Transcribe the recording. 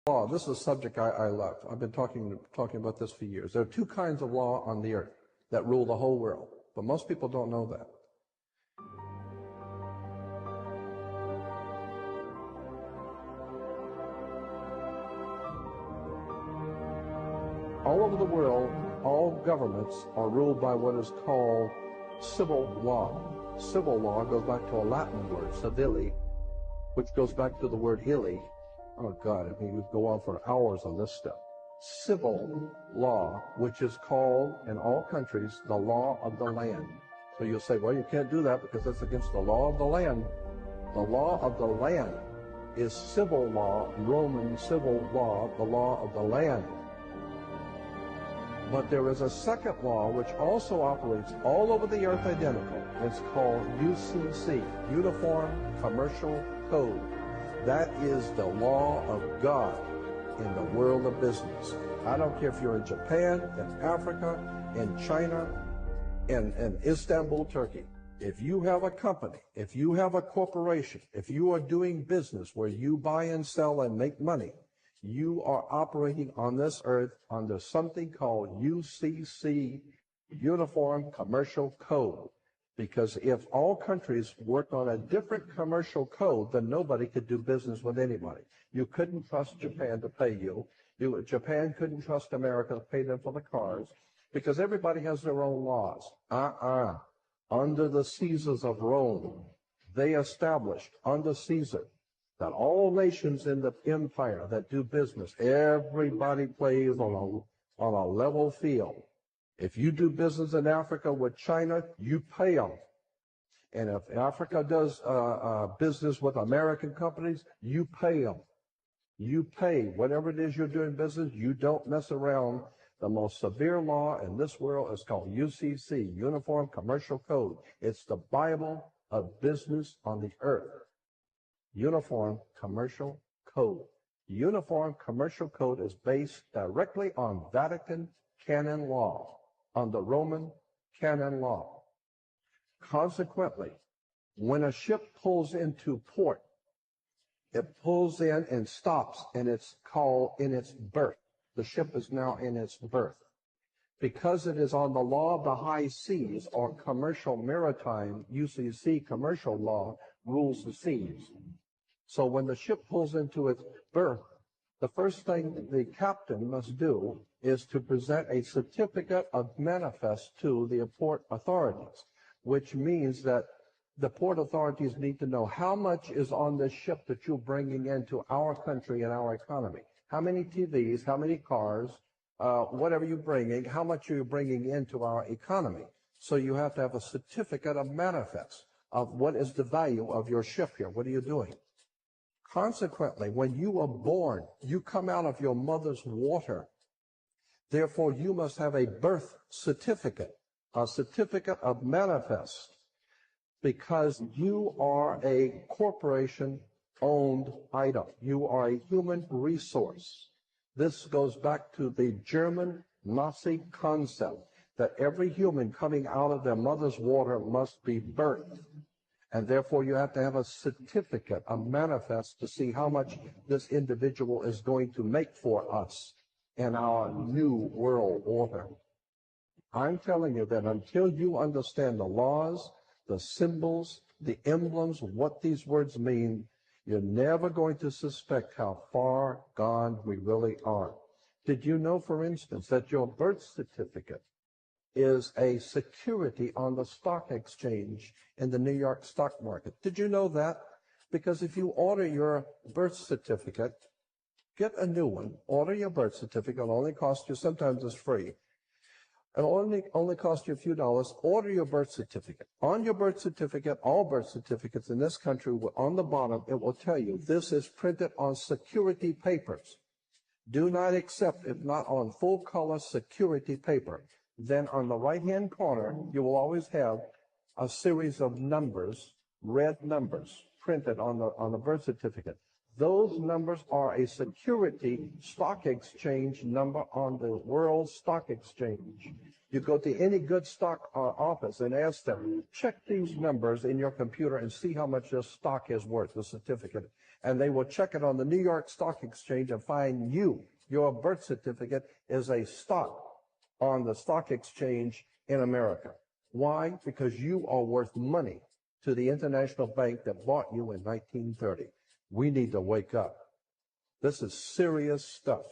Law. This is a subject I love. I've been talking about this for years. There are two kinds of law on the earth that rule the whole world, but most people don't know that. All over the world, all governments are ruled by what is called civil law. Civil law goes back to a Latin word, civili, which goes back to the word hilly. Oh God, I mean, we go on for hours on this stuff. Civil law, which is called in all countries the law of the land. So you'll say, well, you can't do that because that's against the law of the land. The law of the land is civil law, Roman civil law, the law of the land. But there is a second law which also operates all over the earth identical. It's called UCC, Uniform Commercial Code. That is the law of God in the world of business. I don't care if you're in Japan, in Africa, in China, in Istanbul, Turkey. If you have a company, if you have a corporation, if you are doing business where you buy and sell and make money, you are operating on this earth under something called UCC, Uniform Commercial Code. Because if all countries worked on a different commercial code, then nobody could do business with anybody. You couldn't trust Japan to pay you. Japan couldn't trust America to pay them for the cars because everybody has their own laws. Under the Caesars of Rome, they established under Caesar that all nations in the empire that do business, everybody plays on a level field. If you do business in Africa with China, you pay them. And if Africa does business with American companies, you pay them. You pay. Whatever it is you're doing business, you don't mess around. The most severe law in this world is called UCC, Uniform Commercial Code. It's the Bible of business on the earth. Uniform Commercial Code. Uniform Commercial Code is based directly on Vatican canon law, on the Roman canon law. Consequently, when a ship pulls into port, it pulls in and stops, and it's called in its berth. The ship is now in its berth. Because it is on the law of the high seas, or commercial maritime, UCC commercial law rules the seas. So when the ship pulls into its berth, the first thing the captain must do is to present a certificate of manifest to the port authorities, which means that the port authorities need to know how much is on this ship that you're bringing into our country and our economy. How many TVs, how many cars, whatever you're bringing, how much are you bringing into our economy? So you have to have a certificate of manifest of what is the value of your ship here. What are you doing? Consequently, when you were born, you come out of your mother's water. Therefore, you must have a birth certificate, a certificate of manifest, because you are a corporation-owned item. You are a human resource. This goes back to the German Nazi concept that every human coming out of their mother's water must be birthed. And therefore, you have to have a certificate, a manifest, to see how much this individual is going to make for us in our new world order. I'm telling you that until you understand the laws, the symbols, the emblems, what these words mean, you're never going to suspect how far gone we really are. Did you know, for instance, that your birth certificate is a security on the stock exchange in the New York stock market? Did you know that? Because if you order your birth certificate, get a new one, order your birth certificate, it'll only cost you, sometimes it's free, it'll only cost you a few dollars. Order your birth certificate. On your birth certificate, all birth certificates in this country, on the bottom, it will tell you this is printed on security papers. Do not accept if not on full color security paper. Then on the right-hand corner, you will always have a series of numbers, red numbers, printed on the birth certificate. Those numbers are a security stock exchange number on the World Stock Exchange. You go to any good stock office and ask them, check these numbers in your computer and see how much your stock is worth, the certificate. And they will check it on the New York Stock Exchange and find your birth certificate is a stock on the stock exchange in America. Why? Because you are worth money to the international bank that bought you in 1930. We need to wake up. This is serious stuff.